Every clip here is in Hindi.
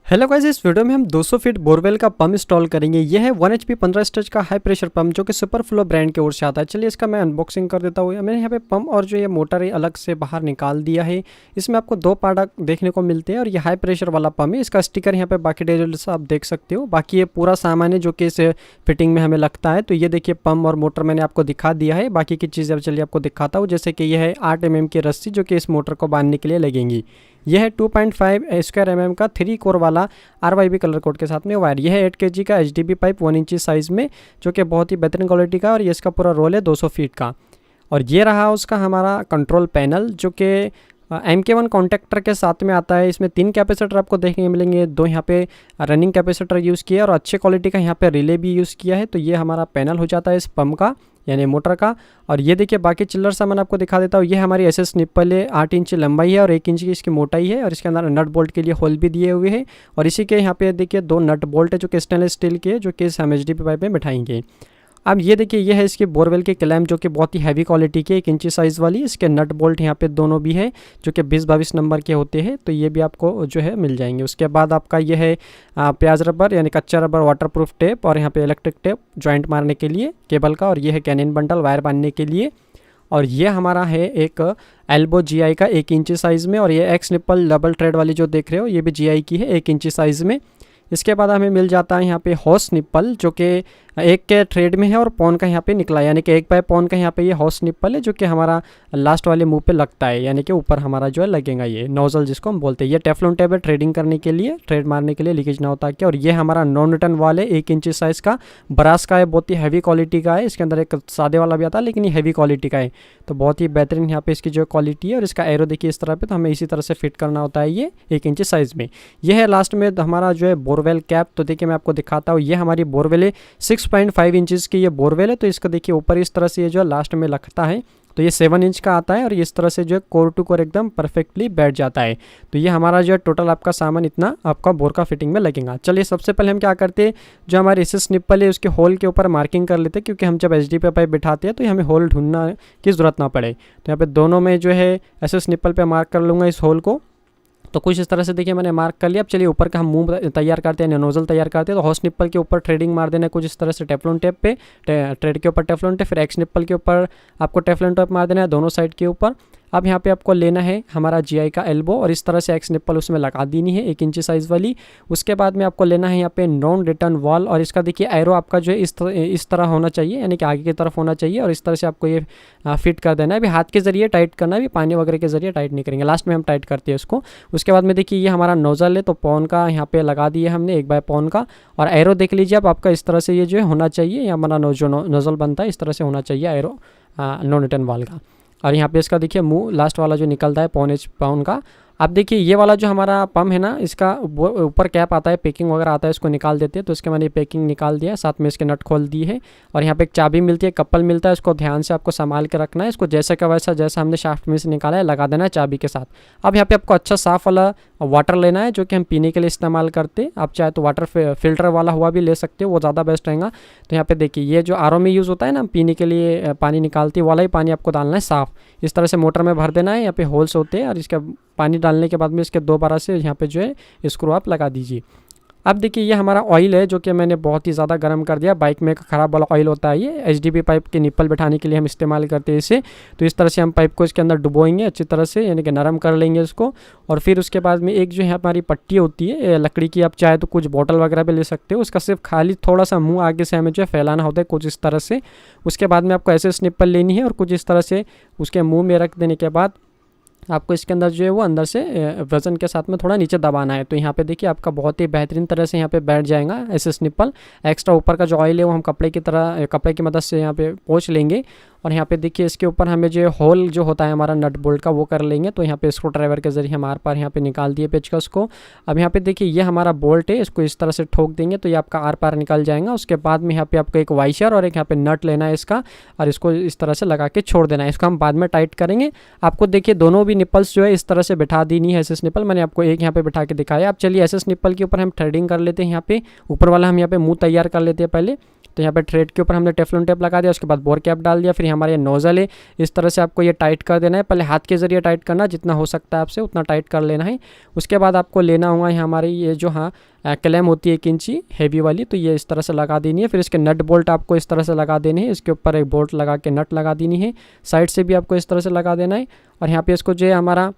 हेलो गाइस, इस वीडियो में हम 200 फीट बोरवेल का पंप इंस्टॉल करेंगे। यह है 1 HP 15 स्टेज का हाई प्रेशर पंप जो कि सुपर फ्लो ब्रांड की ओर से आता है। चलिए इसका मैं अनबॉक्सिंग कर देता हूँ। मैंने यहाँ पे पंप और जो ये मोटर है अलग से बाहर निकाल दिया है। इसमें आपको 2 पार्ट देखने को मिलते हैं और ये हाई प्रेशर वाला पंप है। इसका स्टिकर यहाँ पे बाकी डिटेल्स आप देख सकते हो। बाकी ये पूरा सामान है जो कि इस फिटिंग में हमें लगता है। तो ये देखिए पंप और मोटर मैंने आपको दिखा दिया है। बाकी की चीज़ें अब चलिए आपको दिखाता हूँ। जैसे कि यह है 8 mm की रस्सी जो कि इस मोटर को बांधने के लिए लगेंगी। यह है 2.5 स्क्वायर mm का 3 कोर वाला RYB कलर कोड के साथ में वायर। यह है 8 kg का HDB पाइप 1 इंच साइज़ में जो कि बहुत ही बेहतरीन क्वालिटी का, और ये इसका पूरा रोल है 200 फीट का। और ये रहा उसका हमारा कंट्रोल पैनल जो कि MK1 कॉन्टेक्टर के साथ में आता है। इसमें 3 कैपेसिटर आपको देखने मिलेंगे। 2 यहाँ पे रनिंग कैपेसिटर यूज़ किया और अच्छे क्वालिटी का यहाँ पे रिले भी यूज़ किया है। तो ये हमारा पैनल हो जाता है इस पंप का, यानी मोटर का। और ये देखिए बाकी चिल्लर सामान आपको दिखा देता हूँ। ये हमारी SS निप्पल है, 8 इंच लंबाई है और 1 इंच की इसकी मोटाई है। और इसके अंदर नट बोल्ट के लिए होल भी दिए हुए हैं। और इसी के यहाँ पे देखिए 2 नट बोल्ट है जो कि स्टेनलेस स्टील के है, जो कि इस HDP पाइप में बिठाएंगे। अब ये देखिए ये है इसकी बोरवेल की क्लैम्प जो कि बहुत ही हैवी क्वालिटी की 1 इंच साइज़ वाली। इसके नट बोल्ट यहाँ पे दोनों भी है जो कि 20-22 नंबर के होते हैं। तो ये भी आपको जो है मिल जाएंगे। उसके बाद आपका ये है प्याज रबर यानी कच्चा रबर, वाटरप्रूफ टेप, और यहाँ पे इलेक्ट्रिक टेप जॉइंट मारने के लिए केबल का। और ये है कैनिन बंडल वायर बांधने के लिए। और ये हमारा है एक एल्बो GI का 1 इंच साइज़ में। और ये एक्स निप्पल डबल थ्रेड वाली जो देख रहे हो ये भी GI की है 1 इंच साइज़ में। इसके बाद हमें मिल जाता है यहाँ पे हॉर्स निप्पल जो कि 1 के थ्रेड में है और पॉन का यहाँ पे निकला है, यानी कि 1 बाय पॉन का यहाँ पे ये हॉर्स निप्पल है जो कि हमारा लास्ट वाले मुंह पे लगता है, यानी कि ऊपर हमारा जो है लगेगा ये नोजल जिसको हम बोलते हैं। ये टेफ्लॉन टेप है थ्रेडिंग करने के लिए, थ्रेड मारने के लिए, लीकेज ना होता क्या। और ये हमारा नॉन रिटर्न वाल है 1 इंच साइज़ का, ब्रास का है, बहुत ही हैवी क्वालिटी का है। इसके अंदर एक सादे वाला भी आता है लेकिन ये हैवी क्वालिटी का है। तो बहुत ही बेहतरीन यहाँ पे इसकी जो क्वालिटी है। और इसका एरो देखिए इस तरह पे, तो हमें इसी तरह से फिट करना होता है ये 1 इंच साइज़ में। यह है लास्ट में हमारा जो है बोरवेल कैप। तो देखिए मैं आपको दिखाता हूँ। ये हमारी बोरवेल है 6.5 इंचज़ की ये बोरवेल है। तो इसका देखिए ऊपर इस तरह से ये जो लास्ट में लगता है। तो ये 7 इंच का आता है और इस तरह से जो है कोर टू कोर एकदम परफेक्टली बैठ जाता है। तो ये हमारा जो है टोटल आपका सामान इतना आपका बोर का फिटिंग में लगेगा। चलिए सबसे पहले हम क्या करते हैं, जो हमारे SS निप्पल है उसके होल के ऊपर मार्किंग कर लेते हैं, क्योंकि हम जब HDP पाइप बिठाते हैं तो हमें होल ढूंढना की ज़रूरत ना पड़े। तो यहाँ पे दोनों में जो है SS निप्पल पे मार्क कर लूँगा इस होल को। तो कुछ इस तरह से देखिए मैंने मार्क कर लिया। अब चलिए ऊपर का हम मुंह तैयार करते हैं, नोजल तैयार करते हैं। तो हॉर्स निप्पल के ऊपर थ्रेडिंग मार देना है कुछ इस तरह से टेफ्लॉन टेप पे, थ्रेड के ऊपर टेफ्लॉन टेप, फिर एक्स निप्पल के ऊपर आपको टेफ्लॉन टेप मार देना है दोनों साइड के ऊपर। अब यहाँ पे आपको लेना है हमारा GI का एल्बो और इस तरह से एक्स निप्पल उसमें लगा देनी है 1 इंच साइज़ वाली। उसके बाद में आपको लेना है यहाँ पे नॉन रिटर्न वॉल, और इसका देखिए एरो आपका जो है इस तरह होना चाहिए, यानी कि आगे की तरफ होना चाहिए। और इस तरह से आपको ये फिट कर देना है। अभी हाथ के ज़रिए टाइट करना है, अभी पानी वगैरह के ज़रिए टाइट नहीं करेंगे, लास्ट में हम टाइट करते हैं इसको। उसके बाद में देखिए ये हमारा नोज़ल है, तो पॉन का यहाँ पे लगा दिया हमने 1 बाय पॉन का। और एरो देख लीजिए आप, आपका इस तरह से ये जो है होना चाहिए, या हमारा नोज़ल बनता है इस तरह से होना चाहिए एरो नॉन रिटर्न वॉल का। और यहाँ पे इसका देखिए मुंह लास्ट वाला जो निकलता है पौन का। अब देखिए ये वाला जो हमारा पंप है ना, इसका ऊपर कैप आता है, पैकिंग वगैरह आता है, इसको निकाल देते हैं। तो इसके मैंने पैकिंग निकाल दिया है, साथ में इसके नट खोल दी है। और यहाँ पे एक चाबी मिलती है, कपल मिलता है, इसको ध्यान से आपको संभाल के रखना है। इसको जैसा का वैसा जैसा हमने शाफ्ट में से निकाला है लगा देना है चाबी के साथ। अब यहाँ पे आपको अच्छा साफ वाला वाटर लेना है जो कि हम पीने के लिए इस्तेमाल करते हैं। आप चाहे तो वाटर फिल्टर वाला हुआ भी ले सकते हो, वो ज़्यादा बेस्ट रहेगा। तो यहाँ पे देखिए ये जो RO में यूज़ होता है ना, पीने के लिए पानी निकालती है वाला ही पानी आपको डालना है साफ़। इस तरह से मोटर में भर देना है, यहाँ पे होल्स होते हैं। और इसका पानी डालने के बाद में इसके दोबारा से यहाँ पे जो है स्क्रू आप लगा दीजिए। अब देखिए ये हमारा ऑयल है जो कि मैंने बहुत ही ज़्यादा गर्म कर दिया। बाइक में ख़राब वाला ऑयल होता है ये, HDP पाइप के निप्पल बैठाने के लिए हम इस्तेमाल करते हैं इसे। तो इस तरह से हम पाइप को इसके अंदर डुबोएंगे अच्छी तरह से, यानी कि नरम कर लेंगे इसको। और फिर उसके बाद में एक जो है हमारी पट्टी होती है लकड़ी की, आप चाहे तो कुछ बॉटल वगैरह भी ले सकते हो। उसका सिर्फ खाली थोड़ा सा मुँह आगे से हमें जो है फैलाना होता है कुछ इस तरह से। उसके बाद में आपको SS निप्पल लेनी है और कुछ इस तरह से उसके मुँह में रख देने के बाद आपको इसके अंदर जो है वो अंदर से वज़न के साथ में थोड़ा नीचे दबाना है। तो यहाँ पे देखिए आपका बहुत ही बेहतरीन तरह से यहाँ पे बैठ जाएगा SS निप्पल। एक्स्ट्रा ऊपर का जो ऑयल है वो हम कपड़े की मदद से यहाँ पे पोंछ लेंगे। और यहाँ पे देखिए इसके ऊपर हमें जो होल जो होता है हमारा नट बोल्ट का वो कर लेंगे। तो यहाँ पे स्क्रू ड्राइवर के जरिए हम आर पार यहाँ पे निकाल दिए पेचकस को। अब यहाँ पे देखिए ये हमारा बोल्ट है, इसको इस तरह से ठोक देंगे तो ये आपका आर पार निकल जाएगा। उसके बाद में यहाँ पे आपको एक वाइशर और एक यहाँ पे नट लेना है इसका, और इसको इस तरह से लगा के छोड़ देना है। इसको हम बाद में टाइट करेंगे। आपको देखिए दोनों भी निपल्स जो है इस तरह से बैठा देनी है, एसएस निपल मैंने आपको एक यहाँ पे बैठा के दिखाया। अब चलिए एसएस निपल के ऊपर हम थ्रेडिंग कर लेते हैं। यहाँ पे ऊपर वाला हम यहाँ पे मुंह तैयार कर लेते हैं पहले। तो यहाँ पे थ्रेड के ऊपर हमने टेफ्लॉन टेप लगा दिया, उसके बाद बोर कैप डाल दिया। फिर हमारे नोजल है, इस तरह से आपको ये टाइट कर देना है। पहले हाथ के जरिए टाइट करना, जितना हो सकता है आपसे उतना टाइट कर लेना है। उसके बाद आपको लेना होगा हमारी ये जो क्लैम होती है 1 इंची हैवी वाली, तो ये इस तरह से लगा देनी है। फिर इसके नट बोल्ट आपको इस तरह से लगा देने हैं। इसके ऊपर एक बोल्ट लगा के नट लगा देनी है, साइड से भी आपको इस तरह से लगा देना है। और यहाँ पे इसको जो है हमारा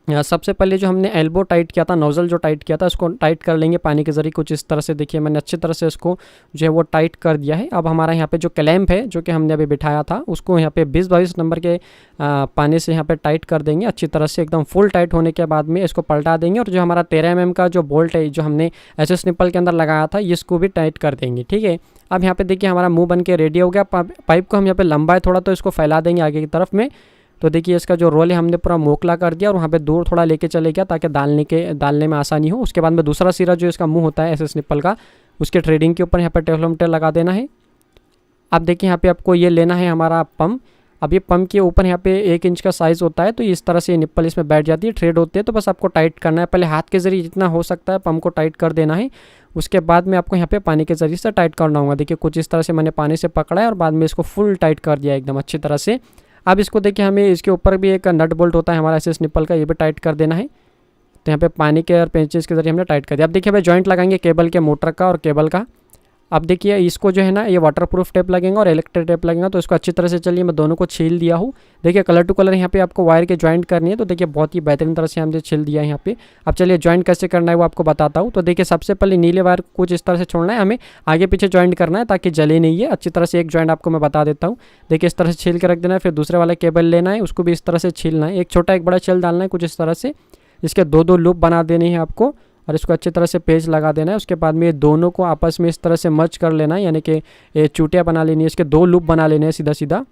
सबसे पहले जो हमने एल्बो टाइट किया था, नोज़ल जो टाइट किया था, उसको टाइट कर लेंगे पानी के ज़रिए कुछ इस तरह से। देखिए मैंने अच्छी तरह से इसको जो है वो टाइट कर दिया है। अब हमारा यहाँ पे जो क्लैंप है जो कि हमने अभी बिठाया था, उसको यहाँ पे 20-22 नंबर के पानी से यहाँ पे टाइट कर देंगे अच्छी तरह से। एकदम फुल टाइट होने के बाद में इसको पलटा देंगे, और जो हमारा 13 mm का जो बोल्ट है जो हमने एसएस निपल के अंदर लगाया था, इसको भी टाइट कर देंगे। ठीक है, अब यहाँ पे देखिए हमारा मुँह बन के रेडी हो गया। पाइप को हम यहाँ पे लंबा है थोड़ा, तो इसको फैला देंगे आगे की तरफ में। तो देखिए इसका जो रोल है हमने पूरा मोकला कर दिया, और वहाँ पे दूर थोड़ा लेके चले गया ताकि डालने में आसानी हो। उसके बाद में दूसरा सिरा जो इसका मुंह होता है एसएस निपल का, उसके थ्रेडिंग के ऊपर यहाँ पे टेफ्लॉन टेप लगा देना है। अब देखिए यहाँ पे आपको ये लेना है हमारा पम्प। अब ये पम्प के ऊपर यहाँ पे 1 इंच का साइज़ होता है, तो इस तरह से निप्पल इसमें बैठ जाती है, थ्रेड होती है। तो बस आपको टाइट करना है, पहले हाथ के जरिए जितना हो सकता है पम्प को टाइट कर देना है। उसके बाद में आपको यहाँ पे पानी के जरिए से टाइट करना होगा। देखिए कुछ इस तरह से मैंने पानी से पकड़ा है और बाद में इसको फुल टाइट कर दिया एकदम अच्छी तरह से। अब इसको देखिए हमें इसके ऊपर भी एक नट बोल्ट होता है हमारा एसएस निपल का, ये भी टाइट कर देना है। तो यहाँ पे पानी के और पेंचेस के जरिए हमने टाइट कर दिया। अब देखिए भाई जॉइंट लगाएंगे केबल के, मोटर का और केबल का। अब देखिए इसको जो है ना ये वाटरप्रूफ टेप लगेगा और इलेक्ट्रिक टेप लगेगा, तो इसको अच्छी तरह से चलिए मैं दोनों को छील दिया हूँ। देखिए कलर टू कलर यहाँ पे आपको वायर के जॉइंट करनी है, तो देखिए बहुत ही बेहतरीन तरह से हमने छील दिया है यहाँ पे। अब चलिए जॉइंट कैसे करना है वो आपको बताता हूँ। तो देखिए सबसे पहले नीले वायर कुछ इस तरह से छोड़ना है, हमें आगे पीछे जॉइंट करना है ताकि जले नहीं है अच्छी तरह से। एक जॉइंट आपको मैं बता देता हूँ, देखिए इस तरह से छील के रख देना है। फिर दूसरे वाला केबल लेना है, उसको भी इस तरह से छीलना है। एक छोटा एक बड़ा छील डालना है कुछ इस तरह से, इसके 2-2 लूप बना देने हैं आपको, और इसको अच्छी तरह से पेज लगा देना है। उसके बाद में ये दोनों को आपस में इस तरह से मर्ज कर लेना है, यानी कि ये चूटियाँ बना लेनी है, इसके 2 लूप बना लेने हैं सीधा सीधा।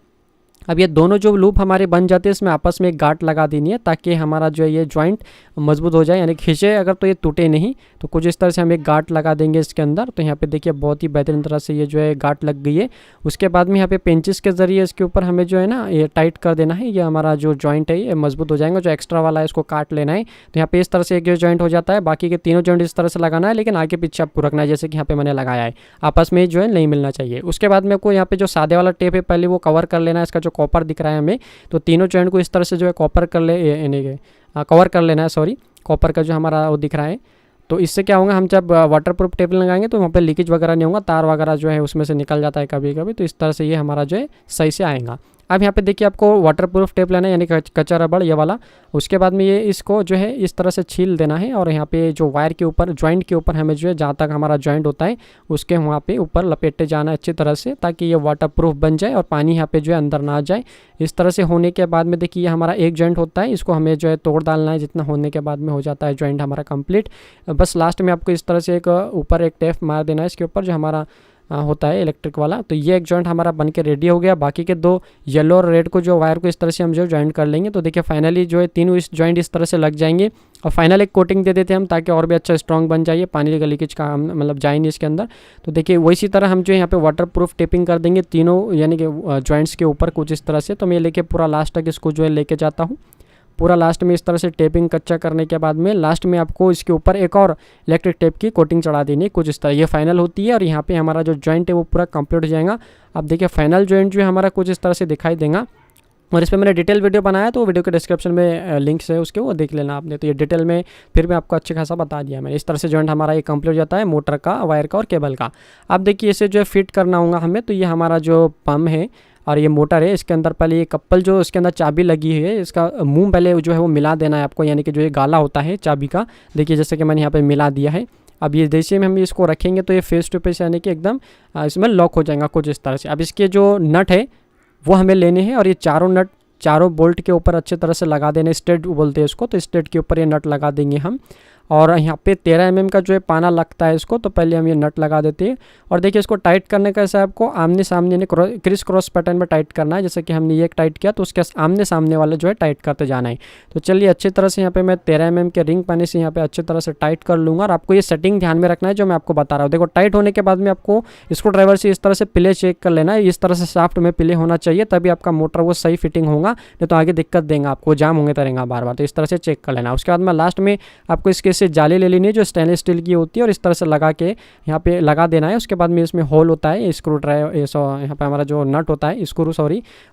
अब ये दोनों जो लूप हमारे बन जाते हैं इसमें आपस में एक गांठ लगा देनी है ताकि हमारा जो है ये जॉइंट मजबूत हो जाए, यानी खींचे अगर तो ये टूटे नहीं। तो कुछ इस तरह से हम एक गांठ लगा देंगे इसके अंदर। तो यहाँ पे देखिए बहुत ही बेहतरीन तरह से ये जो है गांठ लग गई है। उसके बाद में यहाँ पे पेंचिस के ज़रिए इसके ऊपर हमें जो है ना ये टाइट कर देना है, ये हमारा जो जॉइंट है ये मजबूत हो जाएगा। जो एक्स्ट्रा वाला है इसको काट लेना है। तो यहाँ पे इस तरह से एक जो जॉइंट हो जाता है, बाकी के तीनों जॉइंट इस तरह से लगाना है, लेकिन आगे पीछे आपको रखना है जैसे कि यहाँ पे मैंने लगाया है, आपस में जो है नहीं मिलना चाहिए। उसके बाद में को यहाँ पे जो सादे वाला टेप है पहले वो कवर कर लेना है, इसका जो कॉपर दिख रहा है हमें, तो तीनों जॉइंट को इस तरह से जो है कवर कर लेना है, सॉरी कॉपर का जो हमारा वो दिख रहा है। तो इससे क्या होगा, हम जब वाटरप्रूफ टेप लगाएंगे तो वहाँ पे लीकेज वगैरह नहीं होगा, तार वगैरह जो है उसमें से निकल जाता है कभी कभी। तो इस तरह से ये हमारा जो है सही से आएगा। अब यहाँ पे देखिए आपको वाटरप्रूफ टेप लेना है, यानी कच्चा रबड़ ये वाला। उसके बाद में ये इसको जो है इस तरह से छील देना है, और यहाँ पे जो वायर के ऊपर जॉइंट के ऊपर हमें जो है जहाँ तक हमारा जॉइंट होता है उसके वहाँ पे ऊपर लपेटते जाना है अच्छी तरह से, ताकि ये वाटरप्रूफ बन जाए और पानी यहाँ पे जो है अंदर ना आ जाए। इस तरह से होने के बाद में देखिए ये हमारा एक जॉइंट होता है, इसको हमें जो है तोड़ डालना है। जितना होने के बाद में हो जाता है जॉइंट हमारा कंप्लीट। बस लास्ट में आपको इस तरह से एक ऊपर एक टेप मार देना है इसके ऊपर जो हमारा होता है इलेक्ट्रिक वाला। तो ये एक जॉइंट हमारा बन के रेडी हो गया। बाकी के 2 येलो और रेड को जो वायर को इस तरह से हम जो जॉइंट कर लेंगे। तो देखिए फाइनली जो है तीनों इस जॉइंट इस तरह से लग जाएंगे, और फाइनल एक कोटिंग दे देते हैं हम ताकि और भी अच्छा स्ट्रॉन्ग बन जाइए, पानी का लीकेज का मतलब जाए नहीं इसके अंदर। तो देखिए वैसी तरह हम जो यहाँ पे वाटरप्रूफ टेपिंग कर देंगे तीनों यानी कि जॉइंट्स के ऊपर कुछ इस तरह से। तो मैं लेके पूरा लास्ट तक इसको जो है लेके जाता हूँ। पूरा लास्ट में इस तरह से टेपिंग कच्चा करने के बाद में लास्ट में आपको इसके ऊपर एक और इलेक्ट्रिक टेप की कोटिंग चढ़ा देनी है कुछ इस तरह। ये फाइनल होती है, और यहाँ पे हमारा जो जॉइंट है वो पूरा कंप्लीट हो जाएगा। अब देखिए फाइनल जॉइंट जो है हमारा कुछ इस तरह से दिखाई देगा, और इस पर मैंने डिटेल वीडियो बनाया, तो वीडियो के डिस्क्रिप्शन में लिंक्स है उसके, वो देख लेना आपने। तो ये डिटेल में फिर भी आपको अच्छे खासा बता दिया मैंने। इस तरह से जॉइंट हमारा ये कंप्लीट हो जाता है मोटर का, वायर का और केबल का। अब देखिए इसे जो है फिट करना होगा हमें। तो ये हमारा जो पम्प है और ये मोटर है, इसके अंदर पहले ये कप्पल जो इसके अंदर चाबी लगी है इसका मुंह पहले जो है वो मिला देना है आपको, यानी कि जो ये गाला होता है चाबी का, देखिए जैसे कि मैंने यहाँ पे मिला दिया है। अब ये जैसे में हम इसको रखेंगे तो ये फेस टू फेस यानी कि एकदम इसमें लॉक हो जाएगा कुछ इस तरह से। अब इसके जो नट है वो हमें लेने हैं, और ये चारों नट चारों बोल्ट के ऊपर अच्छे तरह से लगा देने, स्टेट बोलते हैं इसको। तो स्टेट के ऊपर ये नट लगा देंगे हम, और यहाँ पे 13 mm का जो है पाना लगता है इसको। तो पहले हम ये नट लगा देते हैं और देखिए इसको टाइट करने का ऐसा आपको आमने सामने यानी क्रिस क्रॉस पैटर्न में टाइट करना है। जैसे कि हमने ये टाइट किया तो उसके आमने सामने वाला जो है टाइट करते जाना है। तो चलिए अच्छी तरह से यहाँ पे मैं 13 mm के रिंग पाने से यहाँ पे अच्छी तरह से टाइट कर लूँगा। और आपको ये सेटिंग ध्यान में रखना है जो मैं आपको बता रहा हूँ। देखो टाइट होने के बाद में आपको स्क्रू ड्राइवर से इस तरह से पिले चेक कर लेना है। इस तरह से शाफ्ट में पिले होना चाहिए, तभी आपका मोटर वो सही फिटिंग होगा, नहीं तो आगे दिक्कत देंगे आपको, जाम होंगे रहेगा बार बार। तो इस तरह से चेक कर लेना। उसके बाद में लास्ट में आपको इसके से जाली ले लेनी है जो स्टेनलेस स्टील की होती है और इस तरह से लगा के यहाँ पे लगा देना है। उसके बाद में इसमें होल होता है स्क्रू ड्राइवर, यहाँ पे हमारा जो नट होता है स्क्रू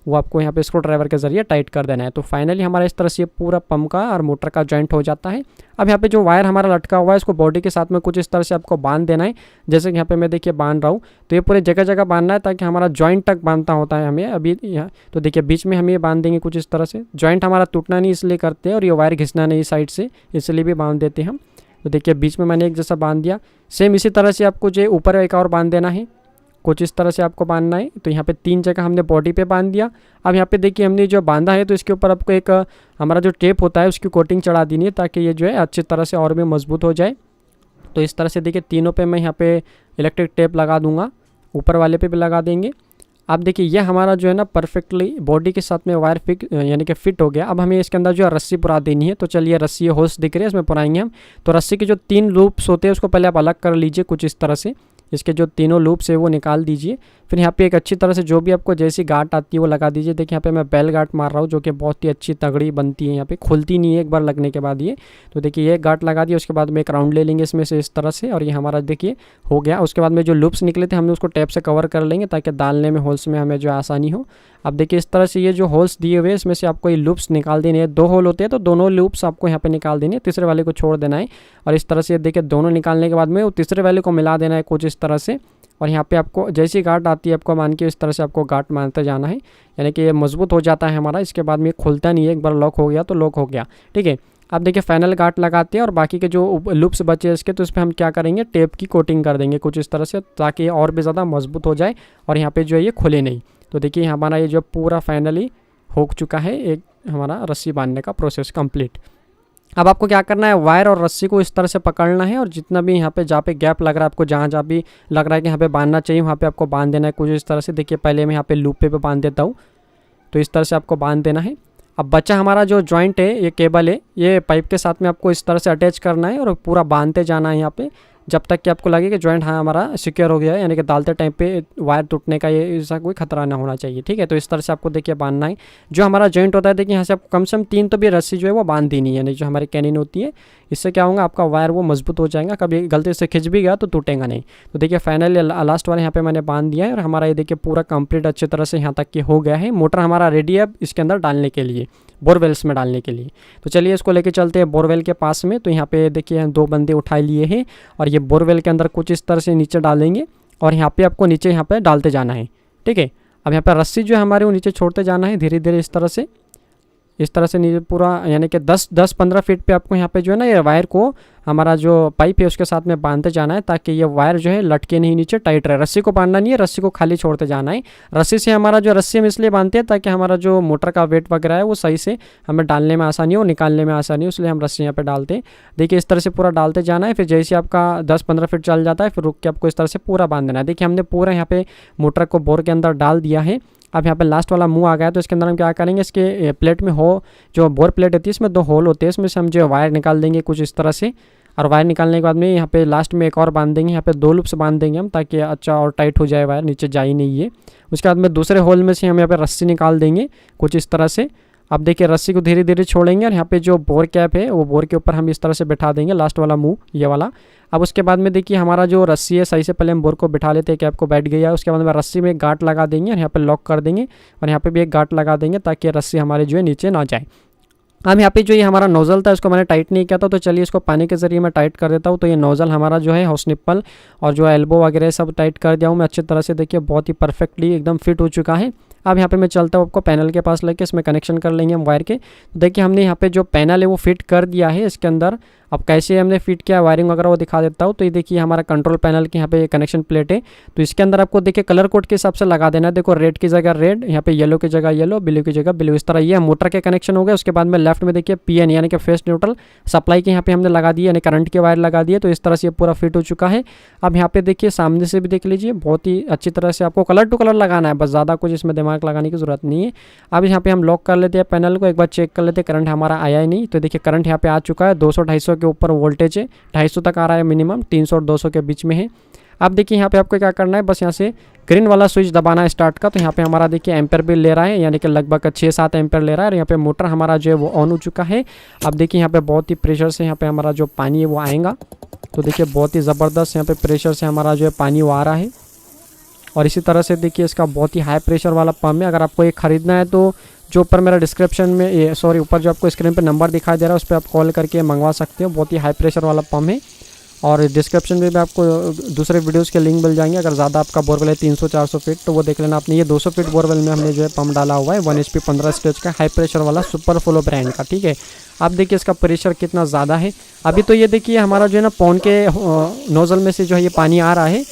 वो आपको यहाँ पे स्क्रू ड्राइवर के जरिए टाइट कर देना है। तो फाइनली हमारा इस तरह से पूरा पंप का और मोटर का जॉइंट हो जाता है। अब यहाँ पे जो वायर हमारा लटका हुआ है इसको बॉडी के साथ में कुछ इस तरह से आपको बांध देना है। जैसे कि यहाँ पे मैं देखिए बांध रहा हूँ, तो ये पूरे जगह जगह बांधना है ताकि हमारा जॉइंट तक बांधता होता है हमें अभी यहाँ। तो देखिए बीच में हम ये बांध देंगे कुछ इस तरह से। जॉइंट हमारा टूटना नहीं इसलिए करते हैं और ये वायर घिसना नहीं साइड से, इसलिए भी बांध देते हैं हम। तो देखिए बीच में मैंने एक जैसा बांध दिया। सेम इसी तरह से आपको जो ऊपर एक और बांध देना है, कुछ इस तरह से आपको बांधना है। तो यहाँ पे 3 जगह हमने बॉडी पे बांध दिया। अब यहाँ पे देखिए हमने जो बांधा है तो इसके ऊपर आपको एक हमारा जो टेप होता है उसकी कोटिंग चढ़ा देनी है ताकि ये जो है अच्छी तरह से और भी मजबूत हो जाए। तो इस तरह से देखिए तीनों पे मैं यहाँ पे इलेक्ट्रिक टेप लगा दूंगा, ऊपर वाले पे भी लगा देंगे। अब देखिए ये हमारा जो है ना परफेक्टली बॉडी के साथ में वायर फिट यानी कि फिट हो गया। अब हमें इसके अंदर जो है रस्सी पुरा देनी है। तो चलिए रस्सी होल्स दिख रही है इसमें पुराएंगे हम। तो रस्सी के जो 3 लूप्स होते हैं उसको पहले आप अलग कर लीजिए कुछ इस तरह से। इसके जो तीनों लूप्स है वो निकाल दीजिए। फिर यहाँ पे एक अच्छी तरह से जो भी आपको जैसी गांठ आती है वो लगा दीजिए। देखिए यहाँ पे मैं बेल गांठ मार रहा हूँ जो कि बहुत ही अच्छी तगड़ी बनती है, यहाँ पे खुलती नहीं है एक बार लगने के बाद ये। तो देखिए ये गांठ लगा दिया। उसके बाद में एक राउंड ले लेंगे इसमें से इस तरह से और ये हमारा देखिए हो गया। उसके बाद में जो लूप्स निकले थे हमने उसको टेप से कवर कर लेंगे ताकि डालने में होल्स में हमें जो आसानी हो। अब देखिए इस तरह से ये जो होल्स दिए हुए इसमें से आपको ये लूप्स निकाल देने हैं। 2 होल होते हैं तो दोनों लूप्स आपको यहाँ पे निकाल देने हैं, तीसरे वाले को छोड़ देना है। और इस तरह से देखिए दोनों निकालने के बाद में वो तीसरे वाले को मिला देना है कुछ इस तरह से। और यहाँ पे आपको जैसी गांठ आती है आपको मान के इस तरह से आपको गांठ मारते जाना है, यानी कि ये मजबूत हो जाता है हमारा। इसके बाद में खुलता नहीं है, एक बार लॉक हो गया तो लॉक हो गया, ठीक है। अब देखिए फाइनल गांठ लगाते हैं और बाकी के जो लूप्स बचे हैं इसके तो इस पर हम क्या करेंगे, टेप की कोटिंग कर देंगे कुछ इस तरह से ताकि ये और भी ज़्यादा मजबूत हो जाए और यहाँ पे जो है ये खुले नहीं। तो देखिए हमारा ये जो पूरा फाइनली हो चुका है एक हमारा रस्सी बांधने का प्रोसेस कंप्लीट। अब आपको क्या करना है, वायर और रस्सी को इस तरह से पकड़ना है और जितना भी यहाँ पे जहाँ पे गैप लग रहा है आपको, जहाँ भी लग रहा है कि यहाँ पे बांधना चाहिए वहाँ पे आपको बांध देना है कुछ इस तरह से। देखिए पहले मैं यहाँ पे लूप पे बांध देता हूँ, तो इस तरह से आपको बांध देना है। अब बच्चा हमारा जो जॉइंट है ये केबल है, ये पाइप के साथ में आपको इस तरह से अटैच करना है और पूरा बांधते जाना है यहाँ पे जब तक कि आपको लगे कि जॉइंट हाँ हमारा सिक्योर हो गया है, यानी कि डालते टाइम पे वायर टूटने का ये ऐसा कोई खतरा ना होना चाहिए, ठीक है। तो इस तरह से आपको देखिए बांधना है। जो हमारा जॉइंट होता है देखिए यहाँ से आपको कम से कम 3 तो भी रस्सी जो है वो बांध देनी है, यानी जो हमारी कैनिन होती है। इससे क्या होगा आपका वायर वो मजबूत हो जाएगा, कभी गलती से खिंच भी गया तो टूटेगा नहीं। तो देखिए फाइनली लास्ट वाले यहाँ पे मैंने बांध दिया है और हमारा ये देखिए पूरा कंप्लीट अच्छी तरह से यहाँ तक कि हो गया है। मोटर हमारा रेडी है अब इसके अंदर डालने के लिए, बोरवेल्स में डालने के लिए। तो चलिए इसको लेके चलते हैं बोरवेल के पास में। तो यहाँ पे देखिए 2 बंदे उठा लिए हैं और ये बोरवेल के अंदर कुछ इस तरह से नीचे डालेंगे और यहाँ पे आपको नीचे यहाँ पे डालते जाना है, ठीक है। अब यहाँ पे रस्सी जो है हमारे वो नीचे छोड़ते जाना है धीरे धीरे इस तरह से नीचे पूरा, यानी कि 10-15 फीट पे आपको यहाँ पे जो है ना ये वायर को हमारा जो पाइप है उसके साथ में बांधते जाना है ताकि ये वायर जो है लटके नहीं नीचे, टाइट रहे। रस्सी को बांधना नहीं है, रस्सी को खाली छोड़ते जाना है। रस्सी से हमारा जो रस्सी हम इसलिए बांधते हैं ताकि हमारा जो मोटर का वेट वगैरह है वो सही से हमें डालने में आसानी हो, निकालने में आसानी हो, इसलिए हम रस्सी यहाँ पे डालते हैं। देखिए इस तरह से पूरा डालते जाना है। फिर जैसे आपका 10-15 फीट चल जाता है फिर रुक के आपको इस तरह से पूरा बांध देना है। देखिए हमने पूरा यहाँ पे मोटर को बोर के अंदर डाल दिया है। अब यहाँ पे लास्ट वाला मुंह आ गया तो इसके अंदर हम क्या करेंगे, इसके प्लेट में हो जो बोर प्लेट होती है इसमें 2 होल होते हैं, इसमें से हम जो वायर निकाल देंगे कुछ इस तरह से। और वायर निकालने के बाद में यहाँ पे लास्ट में एक और बांध देंगे, यहाँ पे 2 लूप्स बांध देंगे हम ताकि अच्छा और टाइट हो जाए, वायर नीचे जा ही नहीं है। उसके बाद में दूसरे होल में से हम यहाँ पे रस्सी निकाल देंगे कुछ इस तरह से। अब देखिए रस्सी को धीरे धीरे छोड़ेंगे और यहाँ पे जो बोर कैप है वो बोर के ऊपर हम इस तरह से बिठा देंगे, लास्ट वाला मुंह ये वाला। अब उसके बाद में देखिए हमारा जो रस्सी है सही से पहले हम बोर को बिठा लेते हैं, कैप को बैठ गया। उसके बाद में रस्सी में एक गांठ लगा देंगे और यहाँ पे लॉक कर देंगे और यहाँ पे भी एक गांठ लगा देंगे ताकि रस्सी हमारी जो है नीचे ना जाए। अब यहाँ पे जो ये हमारा नोज़ल था इसको मैंने टाइट नहीं किया था, तो चलिए इसको पानी के ज़रिए मैं टाइट कर देता हूँ। तो ये नोज़ल हमारा जो है हाउस निप्पल और जो एल्बो वगैरह सब टाइट कर दिया हूँ मैं अच्छी तरह से। देखिए बहुत ही परफेक्टली एकदम फिट हो चुका है। अब यहाँ पे मैं चलता हूँ आपको पैनल के पास लेके, इसमें कनेक्शन कर लेंगे हम वायर के। देखिए हमने यहाँ पे जो पैनल है वो फिट कर दिया है इसके अंदर। अब कैसे हमने फिट किया वायरिंग वगैरह वो दिखा देता हूँ। तो ये देखिए हमारा कंट्रोल पैनल की यहाँ पे कनेक्शन प्लेट है। तो इसके अंदर आपको देखिए कलर कोड के हिसाब से लगा देना है। देखो रेड की जगह रेड, यहाँ पे येलो की जगह येलो, ब्लू की जगह ब्लू, इस तरह ये मोटर के कनेक्शन हो गए। उसके बाद में लेफ्ट में देखिए PN यानी कि फेस न्यूट्रल सप्लाई के यहाँ पे हमने लगा दिए, यानी करंट के वायर लगा दिए। तो इस तरह से ये पूरा फिट हो चुका है। अब यहाँ पे देखिए सामने से भी देख लीजिए, बहुत ही अच्छी तरह से आपको कलर टू कलर लगाना है, बस ज़्यादा कुछ इसमें दिमाग लगाने की जरूरत नहीं है। अब यहाँ पे हम लॉक कर लेते हैं पैनल को, एक बार चेक कर लेते हैं करंट हमारा आया ही नहीं। तो देखिए करंट यहाँ पे आ चुका है, 200-250 के ऊपर वोल्टेज है, 250 तक आ रहा है मिनिमम, 300 और 200 के बीच में है। अब देखिए यहाँ पे आपको क्या करना है, बस यहाँ से ग्रीन वाला स्विच दबाना है स्टार्ट का। तो यहाँ पे हमारा देखिए एम्पेयर भी ले रहा है, यानी कि लगभग 6-7 एम्पेयर ले रहा है। और यहाँ पे मोटर हमारा जो है वो ऑन हो चुका है। अब देखिए यहाँ पे बहुत ही प्रेशर से यहाँ पे हमारा जो पानी है वो आएगा। तो देखिए बहुत ही ज़बरदस्त यहाँ पे प्रेशर से हमारा जो है पानी वो आ रहा है। और इसी तरह से देखिए इसका बहुत ही हाई प्रेशर वाला पंप है। अगर आपको ये ख़रीदना है तो जो ऊपर मेरा डिस्क्रिप्शन में ऊपर जो आपको स्क्रीन पे नंबर दिखाई दे रहा है उस पर आप कॉल करके मंगवा सकते हो। बहुत ही हाई प्रेशर वाला पंप है। और डिस्क्रिप्शन में भी आपको दूसरे वीडियोस के लिंक मिल जाएंगे। अगर ज़्यादा आपका बोरवेल है 300-400 फीट तो वो देख लेना आपने। ये 200 फीट बोरवेल में हमने जो है पंप डाला हुआ है 1 HP 15 स्टेज का हाई प्रेशर वाला सुपर फ्लो ब्रांड का, ठीक है। आप देखिए इसका प्रेशर कितना ज़्यादा है। अभी तो ये देखिए हमारा जो है ना पौन के नोज़ल में से जो है ये पानी आ रहा है।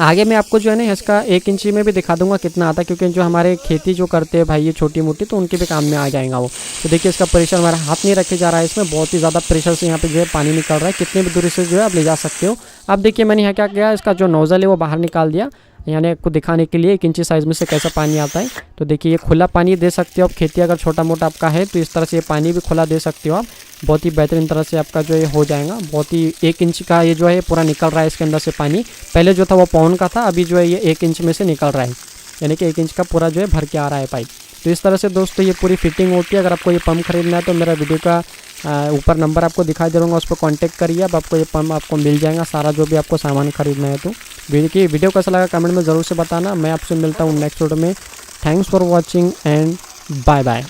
आगे मैं आपको जो है ना इसका 1 इंची में भी दिखा दूंगा कितना आता है, क्योंकि जो हमारे खेती जो करते हैं भाई ये छोटी मोटी, तो उनके भी काम में आ जाएगा वो। तो देखिए इसका प्रेशर हमारा हाथ नहीं रखे जा रहा है, इसमें बहुत ही ज़्यादा प्रेशर से यहाँ पे जो है पानी निकल रहा है। कितनी भी दूरी से जो है आप ले जा सकते हो। अब देखिए मैंने यहाँ क्या किया, इसका जो नोज़ल है वो बाहर निकाल दिया, यानी आपको दिखाने के लिए 1 इंची साइज़ में से कैसा पानी आता है। तो देखिए ये खुला पानी दे सकते हो आप, खेती अगर छोटा मोटा आपका है तो इस तरह से ये पानी भी खुला दे सकते हो आप। बहुत ही बेहतरीन तरह से आपका जो है हो जाएगा। बहुत ही 1 इंच का ये जो है पूरा निकल रहा है इसके अंदर से पानी। पहले जो था वो पौन का था, अभी जो है ये 1 इंच में से निकल रहा है, यानी कि 1 इंच का पूरा जो है भर के आ रहा है पाइप। तो इस तरह से दोस्तों ये पूरी फिटिंग होती है। अगर आपको ये पंप खरीदना है तो मेरा वीडियो का ऊपर नंबर आपको दिखाई दे दूँगा, उस पर कॉन्टैक्ट करिए। अब आपको ये पंप आपको मिल जाएगा सारा जो भी आपको सामान खरीदना है। तो वीडियो कैसा लगा कमेंट में ज़रूर से बताना। मैं आपसे मिलता हूँ नेक्स्ट वीडियो में। Thanks for watching and bye bye.